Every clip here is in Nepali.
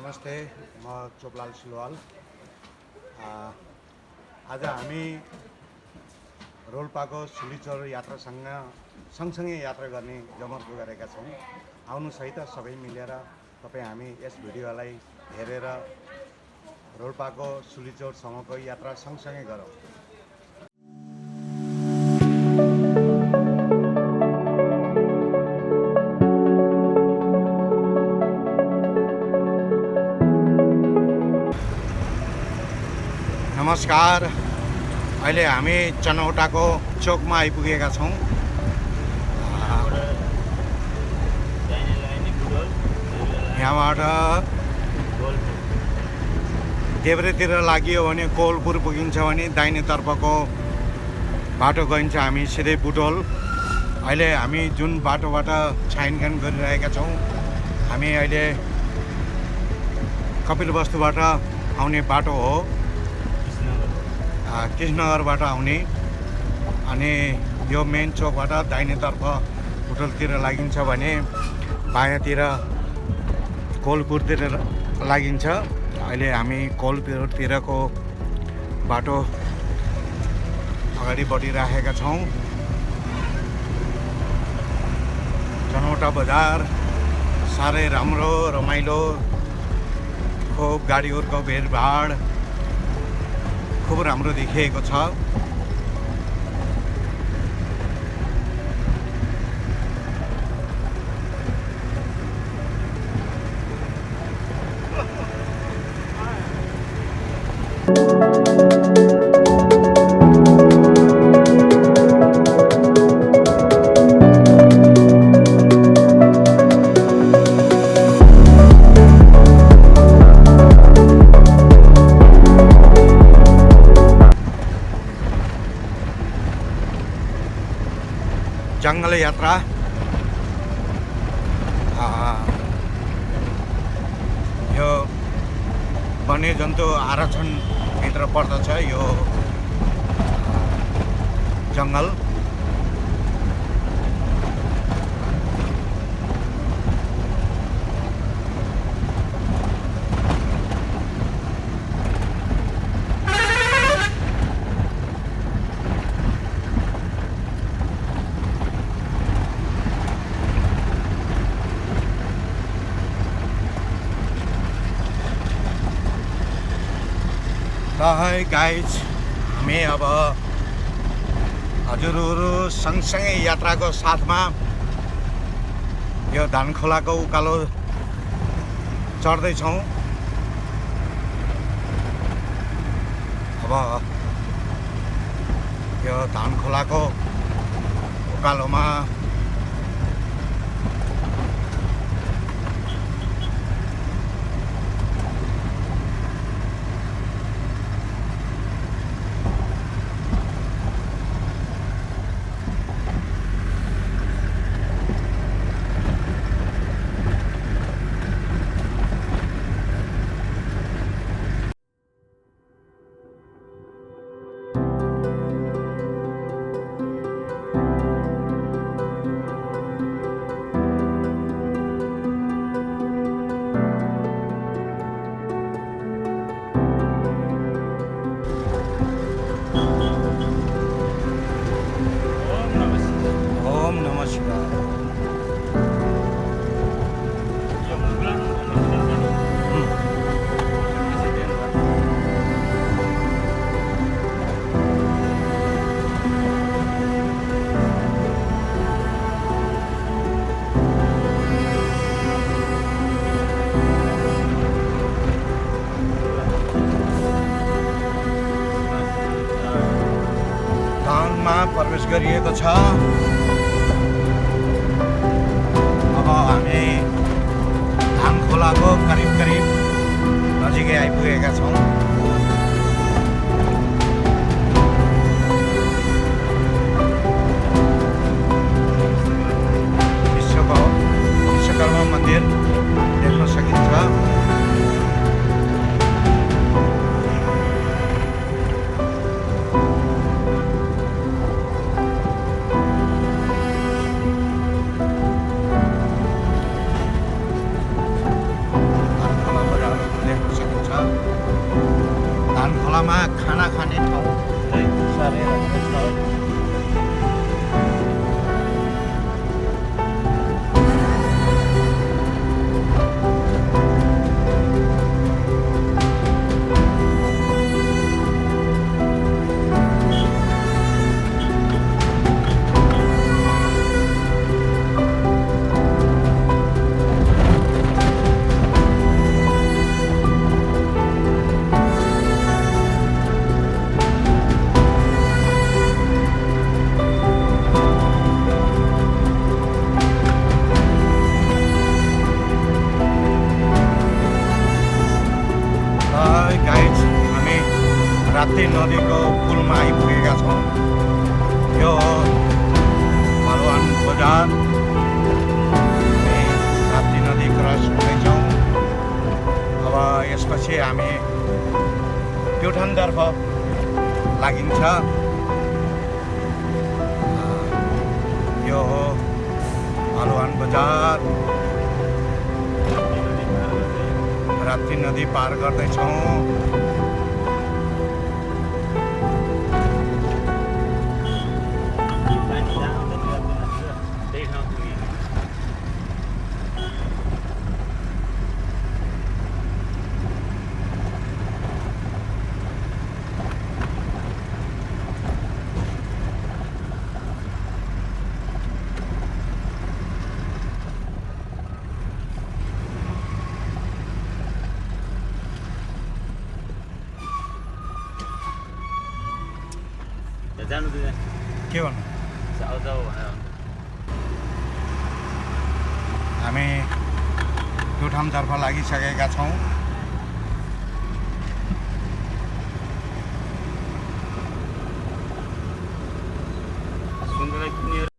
नमस्ते, म चोपलाल सिलवाल। आज हामी रोल्पाको सिलिचर यात्रासँग सँगसँगै यात्रा गर्ने जमर्को गरेका छौँ। आउनुहोस् है त सबै मिलेर तपाईँ हामी यस भिडियोलाई हेरेर रोल्पाको सिलिचरसम्मको यात्रा सँगसँगै गरौँ। नमस्कार, अहिले हामी चनौटाको चोकमा आइपुगेका छौँ। यहाँबाट देब्रेतिर लागियो भने कोलपुर पुगिन्छ भने दाहिनेतर्फको बाटो गइन्छ हामी सिधै बुटोल। अहिले हामी जुन बाटोबाट छानबिन गरिरहेका छौँ, हामी अहिले कपिलवस्तुबाट आउने बाटो हो, कृष्णनगरबाट आउने। अनि यो मेन चोकबाट दाहिनेतर्फ बुटोलतिर लागिन्छ भने बायाँतिर कोलपुरतिर लागिन्छ। अहिले हामी कोलपुरतिरको बाटो अगाडि बढिराखेका छौँ। चनौटा बजार साह्रै राम्रो रमाइलो, खुब गाडीहरूको भिडभाड खुब राम्रो देखिएको छ। जङ्गल यात्रा यो वन्यजन्तु आरक्षणभित्र पर्दछ यो जङ्गल। हाय गाइज, हामी अब हजुरहरू सँगसँगै यात्राको साथमा यो धानखोलाको उकालो चढ्दैछौँ। अब यो धानखोलाको उकालोमा प्रवेश गरिएको छ। अब हामी धानखोलाको करिब नजिकै आइपुगेका छौँ। विश्वकर्मा मन्दिर देख्न सकिन्छ। यहाँ खाना खाने ठाउँ सरेर छ। गाइज हामी राप्ती नदीको पुलमा आइपुगेका छौँ। यो हो भलुवान बजार। हामी राप्ती नदी क्रस हुँदैछौँ। अब यसपछि हामी प्युठानतर्फ लागिन्छ। यो हो भलुवान बजार। राप्ती नदी पार गर्दैछौँ। जानु दिँदैन के भन्नु? जाऊ जाऊ भनेर हामी प्युठानतर्फ लागिसकेका छौँ। सुन्दैन किनेर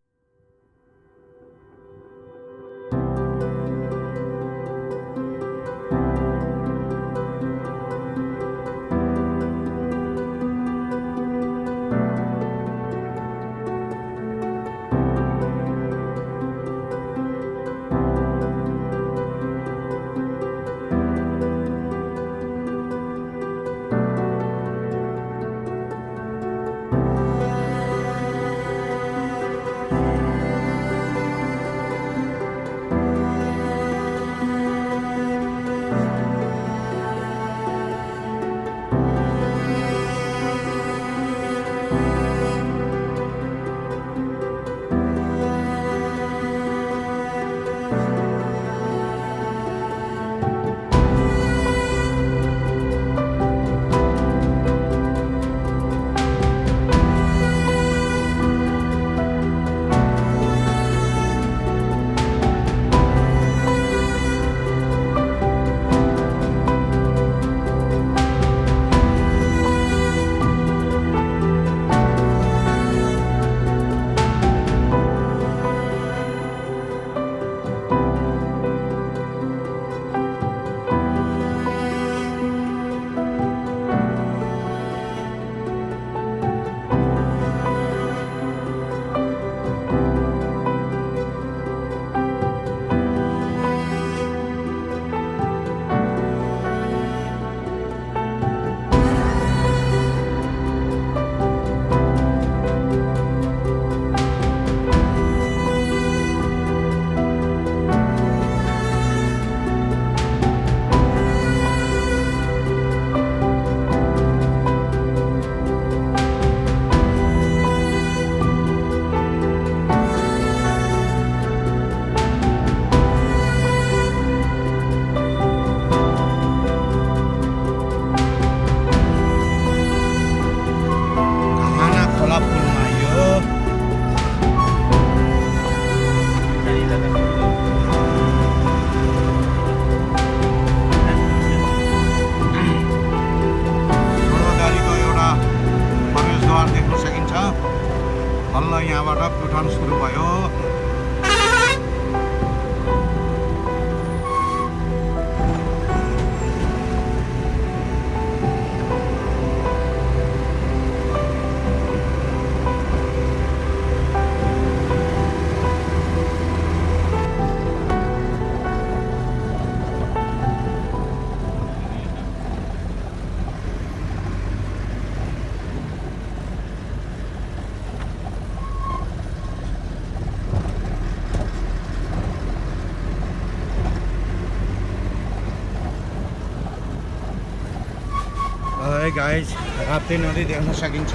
है गाइस, राप्ती नदी देख्न सकिन्छ।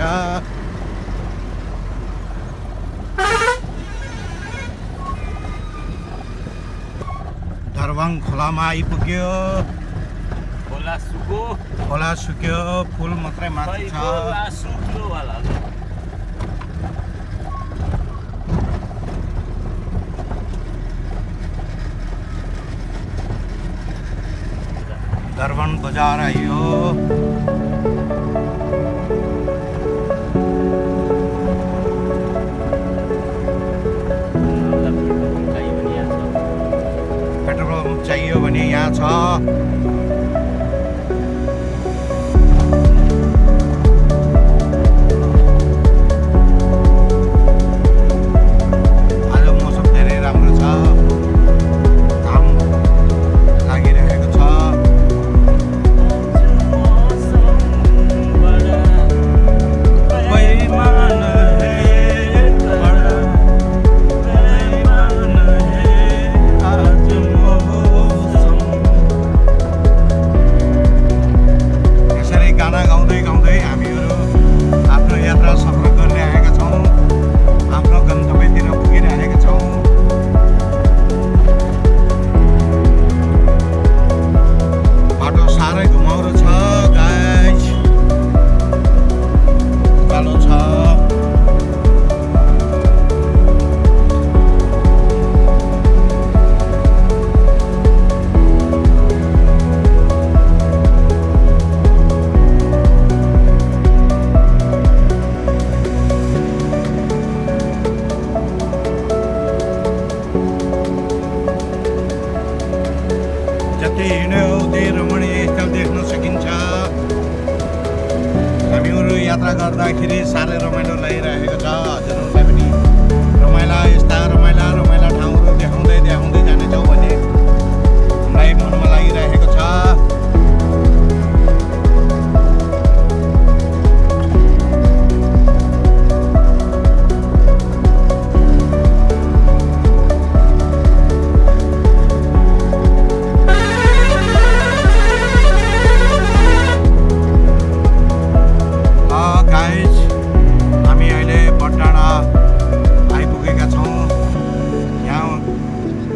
दरबाङ खोलामा आइपुग्यो। खोला सुको खोला सुक्यो, पुल मात्रै माथि छ। खोला सुक्यो वाला दरबाङ बजार आइयो। पेट्रोल चाहियो भने यहाँ छ। आज मौसम धेरै राम्रो छ, घाम लागिरहेको छ। बेइमान है बड़ा, बेइमान है आज मौसम। यसरी गाना गाउँदै गाउँदै हामीहरू आफ्नो यात्रा सफल गर्ने आएका छौँ। आफ्नो गन्तव्यतिर पुगिरहेका छौँ। बाटो साह्रै घुमाउरो छ गाइस, उकालो छ। जति हिँड्यो उतै रमणीय स्थल देख्न सकिन्छ। हामीहरू यात्रा गर्दाखेरि साह्रै रमाइलो लागिरहेको छ। हजुरहरूलाई पनि यस्ता रमाइला ठाउँहरू देखाउँदै जानेछौँ भन्ने हामीलाई मनमा लागिरहेको छ। गाइस, हामी अहिले बटडाँडा आइपुगेका छौँ। यहाँ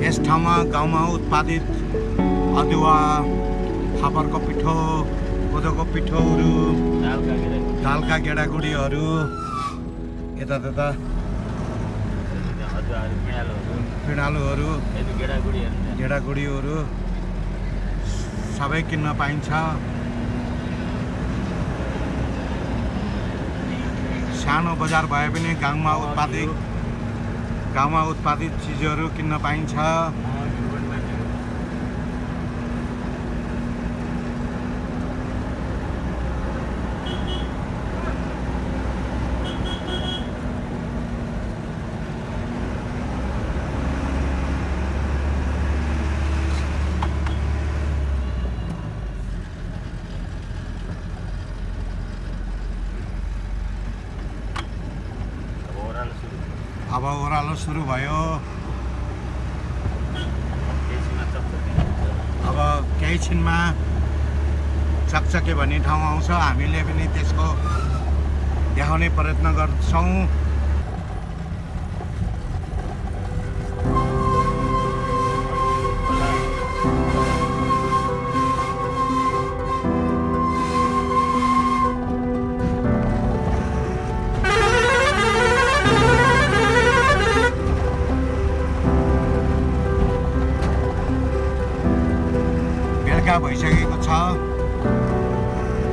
यस ठाउँमा गाउँमा उत्पादित अदुवा, फापरको पिठो, कोदोको पिठोहरू, दालका गेडागुडीहरू, यता त्यता पिँडालुहरू, गेडागुडीहरू सबै किन्न पाइन्छ। सानो बजार भए पनि गाउँमा उत्पादित चिजहरू किन्न पाइन्छ। अब ओह्रालो सुरु भयो। अब केही छिनमा चकचके भन्ने ठाउँ आउँछ। हामीले पनि त्यसको देखाउने प्रयत्न गर्छौँ। बेलुका भइसकेको छ।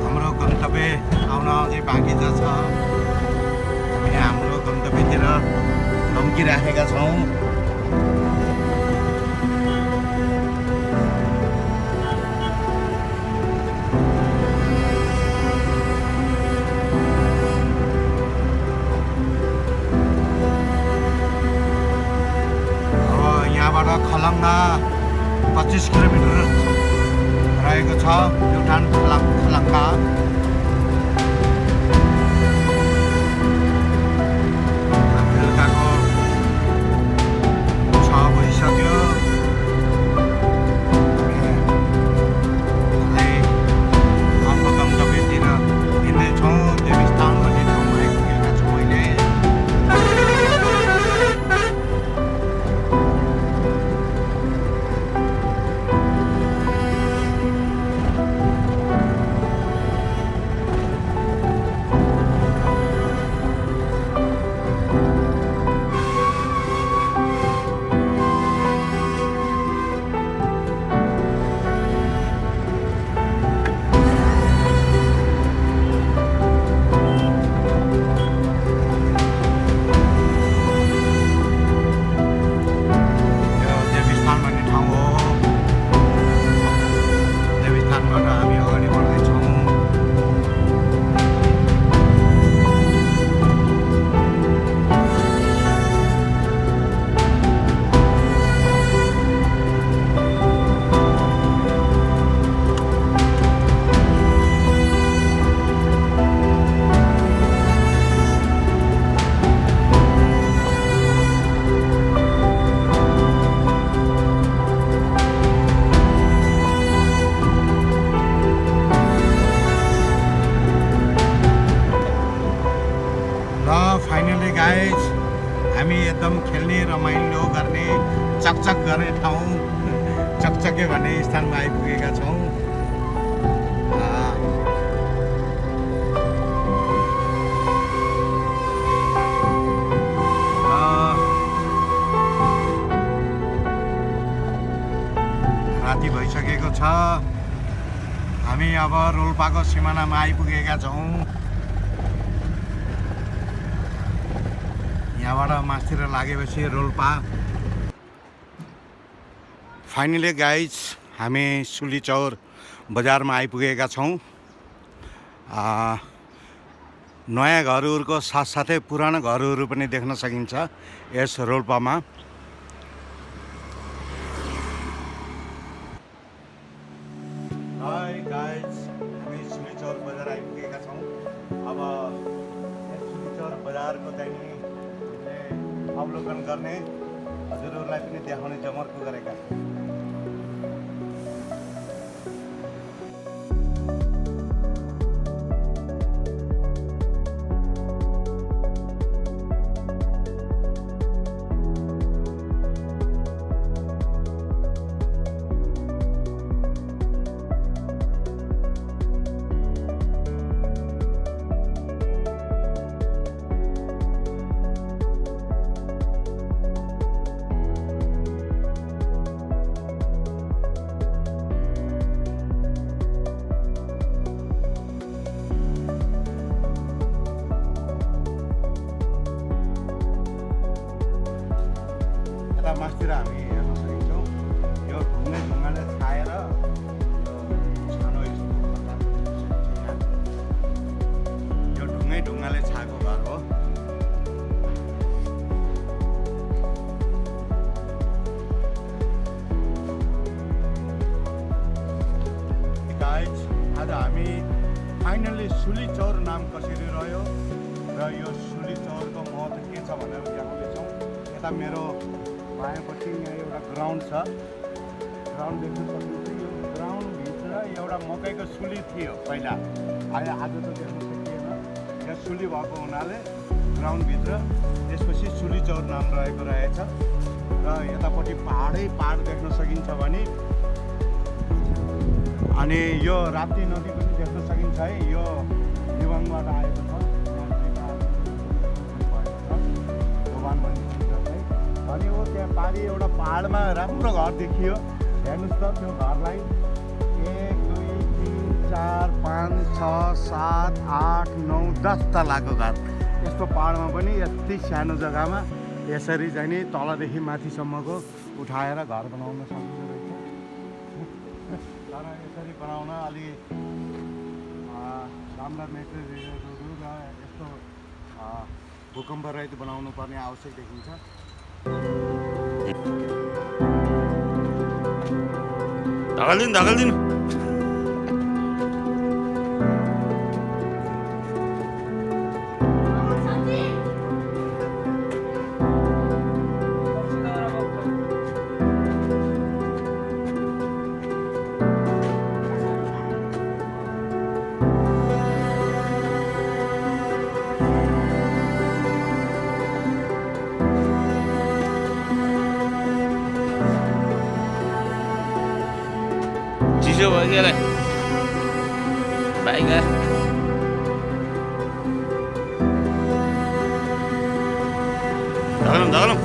हाम्रो गन्तव्य आउन अझै बाँकी छ। हामी हाम्रो गन्तव्यतिर लम्किराखेका छौँ। अब यहाँबाट खलङ्गा 25 किलोमिटर रहेको छ। प्युठान खलङ्गा। बेलुकाको 6 भइसक्यो। हाम्रो गन्तव्यतिर चकचक गर्ने ठाउँ चकचके भन्ने स्थानमा आइपुगेका छौँ। राति भइसकेको छ। हामी अब रोल्पाको सिमानामा आइपुगेका छौँ। यहाँबाट मास्तिर लागेपछि रोल्पा। फाइनली गाइज हामी सुलीचौर बजारमा आइपुगेका छौँ। नयाँ घरहरूको साथसाथै पुरानो घरहरू पनि देख्न सकिन्छ यस रोल्पामा। हाई गाइज हामी सुलीचौर बजार आइपुगेका छौँ। अब यस सुलीचौर बजारको चाहिँ हामीले अवलोकन गर्ने, हजुरहरूलाई पनि देखाउने जमर्को गरेका छौँ। मास्तिर हामी हेर्न सकिन्छौँ यो ढुङ्गाले छाएर छानो यो ढुङ्गाले छाएको घर हो। गाइज आज हामी फाइनल्ली सुलीचौर नाम कसरी रह्यो र यो सुलीचौरको महत्त्व के छ भनेर देखाउँदैछौँ। यता मेरो बायाँपट्टि यहाँ एउटा ग्राउन्ड छ। ग्राउन्ड देख्न सक्नुहुन्छ। यो ग्राउन्डभित्र एउटा मकैको सुली थियो पहिला, आज त देख्न सकिएन। यहाँ सुली भएको हुनाले ग्राउन्डभित्र त्यसपछि सुलीचौर नाम रहेको रहेछ। र यतापट्टि पहाडै पहाड देख्न सकिन्छ भने, अनि यो राप्ती नदी पनि देख्न सकिन्छ है। यो दिवाङबाट आएको छ। अनि हो त्यहाँ पारि एउटा पहाडमा राम्रो घर देखियो। हेर्नुहोस् त त्यो घरलाई 1 2 3 4 5 6 7 8 9 10 तलाको घर। यस्तो पहाडमा पनि यति सानो जग्गामा यसरी चाहिँ नि तलदेखि माथिसम्मको उठाएर घर बनाउन सकिँदो रहेछ। तर यसरी बनाउन अलि राम्रा मेटेरियलहरू र यस्तो भूकम्प रहित बनाउनु पर्ने आवश्यक देखिन्छ। धगलिदिनु चिसो भयो कि यसलाई बाइक धगलौँ